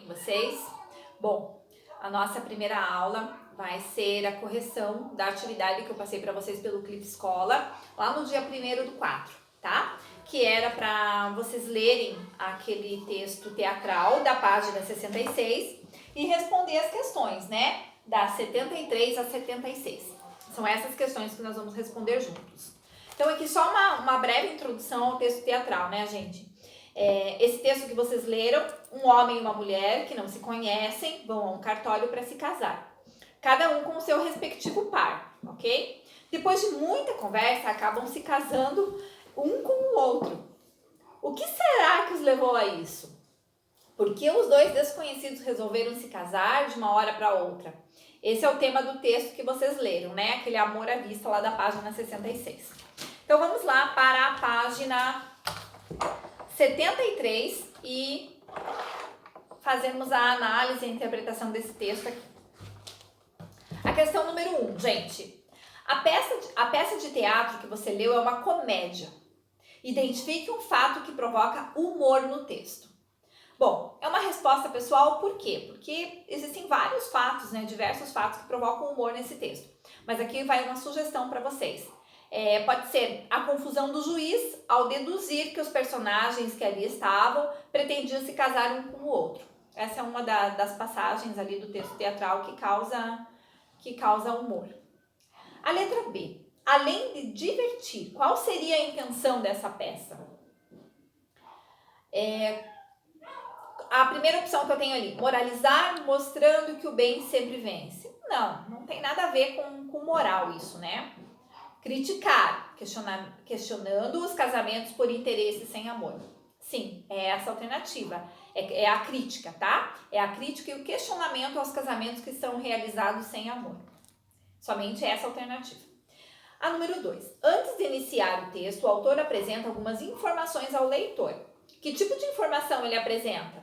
com vocês? Bom, a nossa primeira aula vai ser a correção da atividade que eu passei para vocês pelo Clipe Escola, lá no dia 1º do 4, tá? Que era para vocês lerem aquele texto teatral da página 66 e responder as questões, né? Da 73 a 76. São essas questões que nós vamos responder juntos. Então aqui só uma breve introdução ao texto teatral, né, gente? Esse texto que vocês leram, um homem e uma mulher que não se conhecem vão a um cartório para se casar. Cada um com o seu respectivo par, ok? Depois de muita conversa, acabam se casando um com o outro. O que será que os levou a isso? Por que os dois desconhecidos resolveram se casar de uma hora para outra? Esse é o tema do texto que vocês leram, né? Aquele amor à vista lá da página 66. Então vamos lá para a página 73 e fazermos a análise e a interpretação desse texto aqui. A questão número 1, gente. A peça de teatro que você leu é uma comédia. Identifique um fato que provoca humor no texto. Bom, é uma resposta pessoal, por quê? Porque existem vários fatos, né, diversos fatos que provocam humor nesse texto. Mas aqui vai uma sugestão para vocês. Pode ser a confusão do juiz ao deduzir que os personagens que ali estavam pretendiam se casar um com o outro. Essa é uma das passagens ali do texto teatral que causa humor. A letra B. Além de divertir, qual seria a intenção dessa peça? A primeira opção que eu tenho ali, moralizar, mostrando que o bem sempre vence. Não tem nada a ver com moral isso, né? Criticar, questionando os casamentos por interesse sem amor. Sim, é essa a alternativa. É a crítica, tá? É a crítica e o questionamento aos casamentos que são realizados sem amor. Somente essa alternativa. A número 2. Antes de iniciar o texto, o autor apresenta algumas informações ao leitor. Que tipo de informação ele apresenta?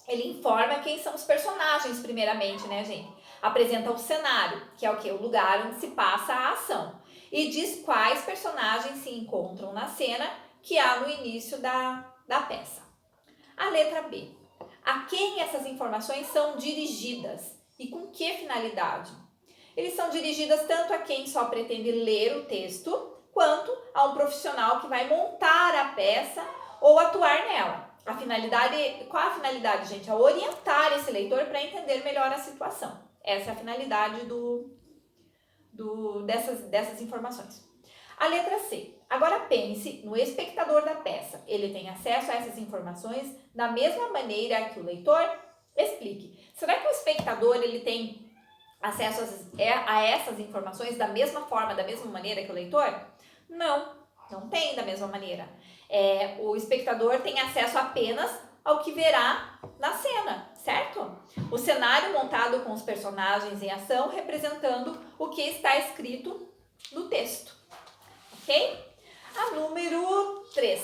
Ele informa quem são os personagens, primeiramente, né, gente? Apresenta o cenário, que é o quê? O lugar onde se passa a ação. E diz quais personagens se encontram na cena que há no início da peça. A letra B. A quem essas informações são dirigidas e com que finalidade? Eles são dirigidas tanto a quem só pretende ler o texto, quanto a um profissional que vai montar a peça ou atuar nela. Qual a finalidade, gente? É orientar esse leitor para entender melhor a situação. Essa é a finalidade dessas informações. A letra C. Agora pense no espectador da peça. Ele tem acesso a essas informações da mesma maneira que o leitor? Explique. Será que o espectador ele tem acesso a essas informações da mesma forma, da mesma maneira que o leitor? Não tem da mesma maneira. O espectador tem acesso apenas ao que verá na cena, certo? O cenário montado com os personagens em ação representando o que está escrito no texto, ok? A número 3,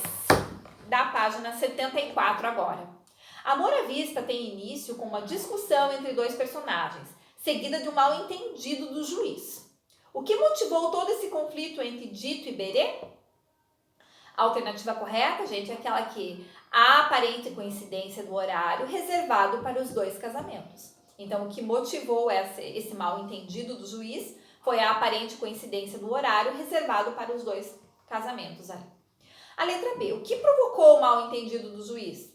da página 74 agora. Amor à Vista tem início com uma discussão entre dois personagens, seguida de um mal-entendido do juiz. O que motivou todo esse conflito entre Dito e Berê? A alternativa correta, gente, é aquela que há aparente coincidência do horário reservado para os dois casamentos. Então, o que motivou esse mal-entendido do juiz foi a aparente coincidência do horário reservado para os dois casamentos ali. A letra B. O que provocou o mal-entendido do juiz?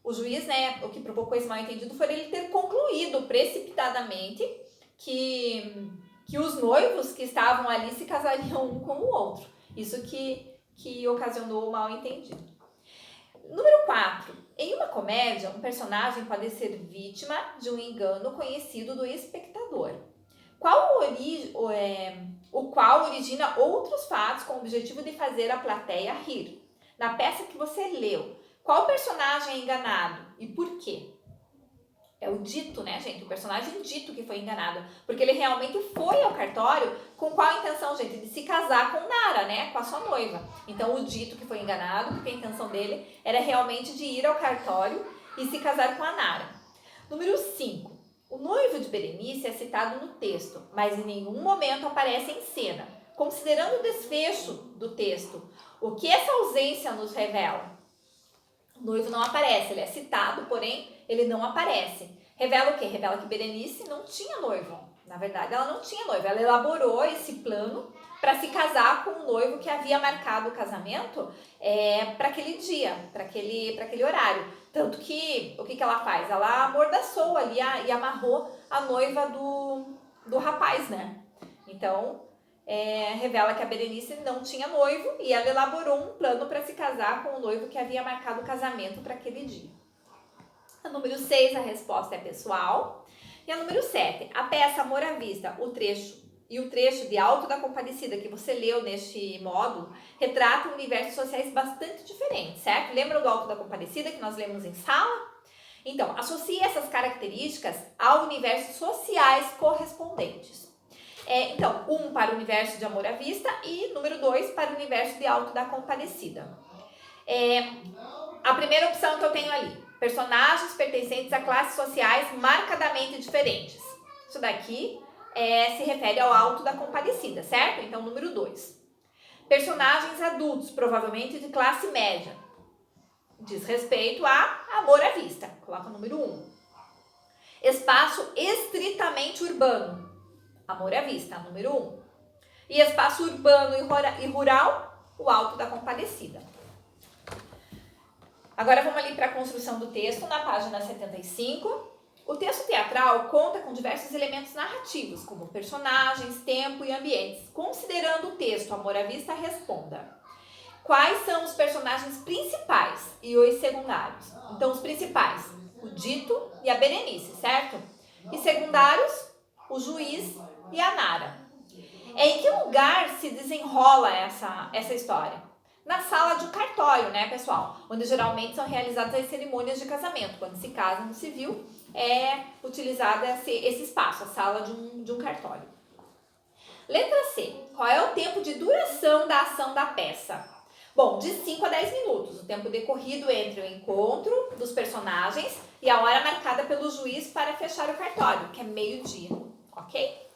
O juiz, né, o que provocou esse mal-entendido foi ele ter concluído precipitadamente que os noivos que estavam ali se casariam um com o outro. Isso que ocasionou o mal-entendido. Número 4. Em uma comédia, um personagem pode ser vítima de um engano conhecido do espectador, o qual origina outros fatos com o objetivo de fazer a plateia rir. Na peça que você leu, qual personagem é enganado e por quê? É o Dito, né, gente? O personagem Dito que foi enganado. Porque ele realmente foi ao cartório com qual intenção, gente? De se casar com Nara, né? Com a sua noiva. Então, o Dito que foi enganado, porque a intenção dele era realmente de ir ao cartório e se casar com a Nara. Número 5. O noivo de Berenice é citado no texto, mas em nenhum momento aparece em cena. Considerando o desfecho do texto, o que essa ausência nos revela? O noivo não aparece, ele é citado, porém ele não aparece. Revela o quê? Revela que Berenice não tinha noivo. Na verdade, ela não tinha noivo. Ela elaborou esse plano para se casar com o noivo que havia marcado o casamento para aquele dia, para aquele horário. Tanto que, o que ela faz? Ela amordaçou ali e amarrou a noiva do rapaz, né? Então, revela que a Berenice não tinha noivo e ela elaborou um plano para se casar com o noivo que havia marcado o casamento para aquele dia. A número 6, a resposta é pessoal. E a número 7, a peça Amor à Vista, o trecho de Alto da Compadecida que você leu neste módulo, retratam universos sociais bastante diferentes, certo? Lembra do Alto da Compadecida que nós lemos em sala? Então, associe essas características ao universo sociais correspondentes. Então, 1 para o universo de Amor à Vista e número 2 para o universo de Alto da Compadecida. A primeira opção que eu tenho ali, personagens pertencentes a classes sociais marcadamente diferentes. Isso daqui se refere ao Alto da Compadecida, certo? Então, número 2. Personagens adultos, provavelmente de classe média. Diz respeito a Amor à Vista. Coloca o número 1. Espaço estritamente urbano. Amor à Vista, número 1. E espaço urbano e rural, o Alto da Compadecida. Agora vamos ali para a construção do texto, na página 75. O texto teatral conta com diversos elementos narrativos, como personagens, tempo e ambientes. Considerando o texto Amor à Vista, responda: quais são os personagens principais e os secundários? Então, os principais, o Dito e a Berenice, certo? E secundários, o Juiz e a Nara. Em que lugar se desenrola essa história? Na sala de um cartório, né, pessoal? Onde geralmente são realizadas as cerimônias de casamento. Quando se casa no civil, é utilizado esse espaço, a sala de um cartório. Letra C. Qual é o tempo de duração da ação da peça? Bom, de 5 a 10 minutos. O tempo decorrido entre o encontro dos personagens e a hora marcada pelo juiz para fechar o cartório, que é meio-dia. Ok?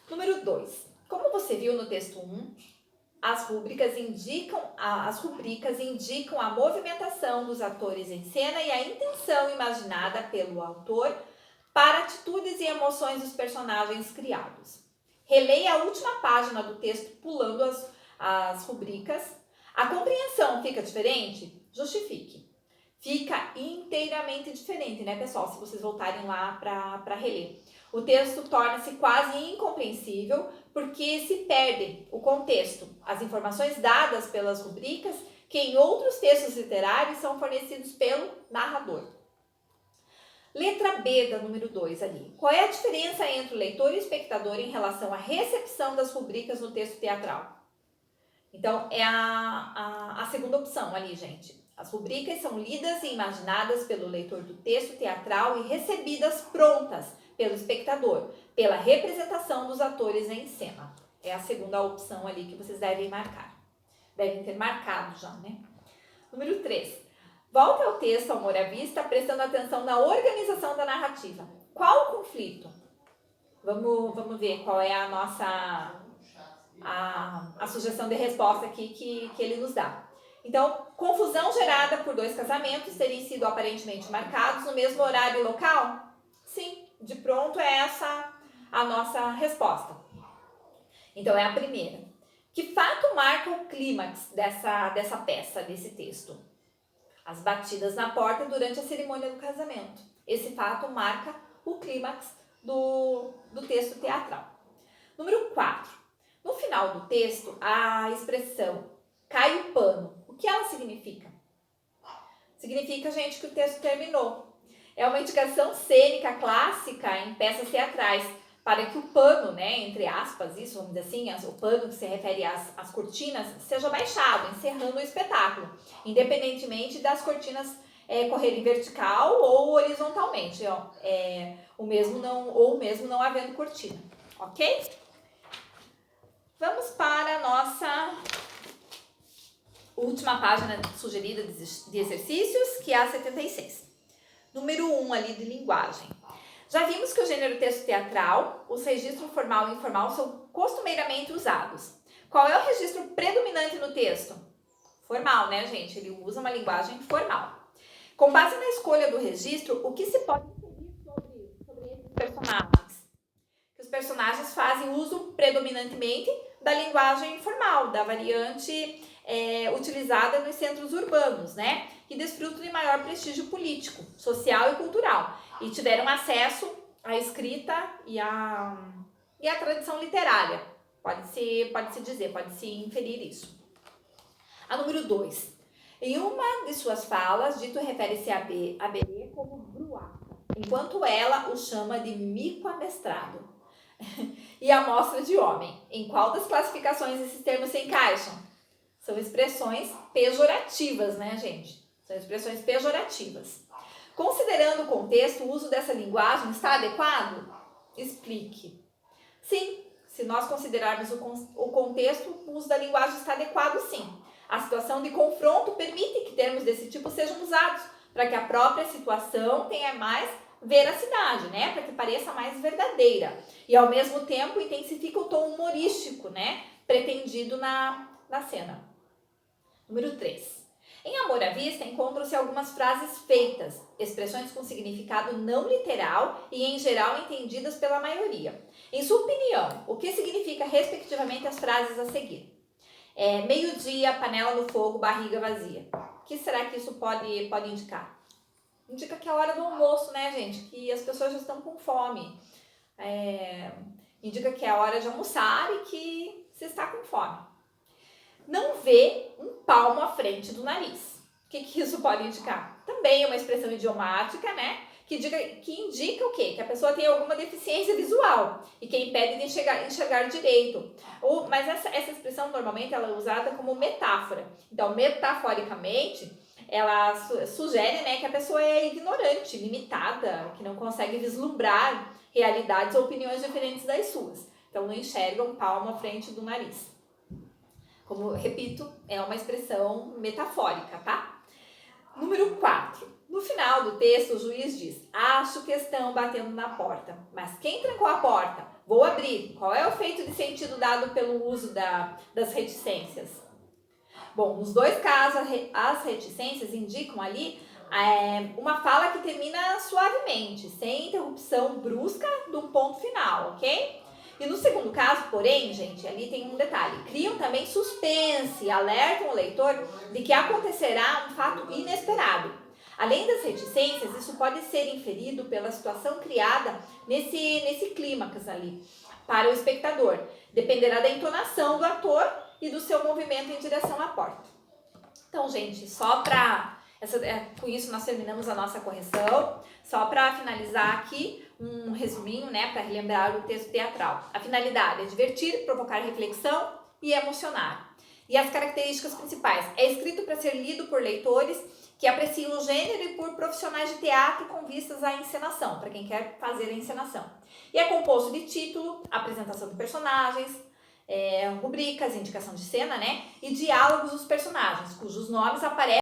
Número 2. Como você viu no texto 1, as rubricas indicam a movimentação dos atores em cena e a intenção imaginada pelo autor para atitudes e emoções dos personagens criados. Releia a última página do texto pulando as rubricas. A compreensão fica diferente? Justifique. Fica inteiramente diferente, né, pessoal? Se vocês voltarem lá para reler. O texto torna-se quase incompreensível porque se perde o contexto, as informações dadas pelas rubricas que em outros textos literários são fornecidos pelo narrador. Letra B da número 2 ali. Qual é a diferença entre o leitor e o espectador em relação à recepção das rubricas no texto teatral? Então, é a segunda opção ali, gente. As rubricas são lidas e imaginadas pelo leitor do texto teatral e recebidas prontas pelo espectador, pela representação dos atores em cena. É a segunda opção ali que vocês devem marcar. Devem ter marcado já, né? Número 3. Volta ao texto Amor à Vista, prestando atenção na organização da narrativa. Qual o conflito? Vamos ver qual é a nossa a sugestão de resposta aqui que ele nos dá. Então, confusão gerada por 2 casamentos terem sido aparentemente marcados no mesmo horário e local? Sim, de pronto é essa a nossa resposta. Então, é a primeira. Que fato marca o clímax dessa peça, desse texto? As batidas na porta durante a cerimônia do casamento. Esse fato marca o clímax do texto teatral. Número 4. No final do texto, a expressão cai o pano. O que ela significa? Significa, gente, que o texto terminou. É uma indicação cênica clássica em peças teatrais para que o pano, né, entre aspas, isso, vamos dizer assim, o pano que se refere às cortinas, seja baixado, encerrando o espetáculo, independentemente das cortinas correrem vertical ou horizontalmente, ou mesmo não havendo cortina, ok? Vamos para a nossa última página sugerida de exercícios, que é a 76. Número 1 ali de linguagem. Já vimos que o gênero texto teatral, os registros formal e informal são costumeiramente usados. Qual é o registro predominante no texto? Formal, né, gente? Ele usa uma linguagem formal. Com base na escolha do registro, o que se pode entender sobre esses personagens? Que os personagens fazem uso predominantemente da linguagem informal, da variante utilizada nos centros urbanos, né? Que desfrutam de maior prestígio político, social e cultural. E tiveram acesso à escrita e à tradição literária. Pode-se inferir isso. A número 2. Em uma de suas falas, Dito refere-se a Berê como bruaca, enquanto ela o chama de mico amestrado. E amostra de homem. Em qual das classificações esses termos se encaixam? São expressões pejorativas, né, gente? São expressões pejorativas. Considerando o contexto, o uso dessa linguagem está adequado? Explique. Sim, se nós considerarmos o contexto, o uso da linguagem está adequado, sim. A situação de confronto permite que termos desse tipo sejam usados, para que a própria situação tenha mais veracidade, né? Para que pareça mais verdadeira. E ao mesmo tempo intensifica o tom humorístico, né? Pretendido na cena. Número 3. Em Amor à Vista encontram-se algumas frases feitas, expressões com significado não literal e em geral entendidas pela maioria. Em sua opinião, o que significa respectivamente as frases a seguir? Meio-dia, panela no fogo, barriga vazia. O que será que isso pode indicar? Indica que é a hora do almoço, né, gente? Que as pessoas já estão com fome. Indica que é a hora de almoçar e que se está com fome. Não vê um palmo à frente do nariz. O que isso pode indicar? Também é uma expressão idiomática, né? Que indica o quê? Que a pessoa tem alguma deficiência visual e que impede de enxergar direito. Mas essa expressão normalmente ela é usada como metáfora. Então, metaforicamente, ela sugere, né, que a pessoa é ignorante, limitada, que não consegue vislumbrar realidades ou opiniões diferentes das suas. Então, não enxerga um palmo à frente do nariz. Como, repito, é uma expressão metafórica, tá? Número 4. No final do texto, o juiz diz: acho que estão batendo na porta. Mas quem trancou a porta? Vou abrir. Qual é o efeito de sentido dado pelo uso das reticências? Bom, nos dois casos, as reticências indicam ali uma fala que termina suavemente, sem interrupção brusca do ponto final, ok? E no segundo caso, porém, gente, ali tem um detalhe. Criam também suspense, alertam o leitor de que acontecerá um fato inesperado. Além das reticências, isso pode ser inferido pela situação criada nesse clímax ali para o espectador. Dependerá da entonação do ator e do seu movimento em direção à porta. Então, gente, com isso nós terminamos a nossa correção. Só para finalizar aqui, um resuminho, né, para relembrar o texto teatral. A finalidade é divertir, provocar reflexão e emocionar. E as características principais: é escrito para ser lido por leitores que apreciam o gênero e por profissionais de teatro com vistas à encenação, para quem quer fazer a encenação. E é composto de título, apresentação de personagens, rubricas, indicação de cena, né, e diálogos dos personagens, cujos nomes aparecem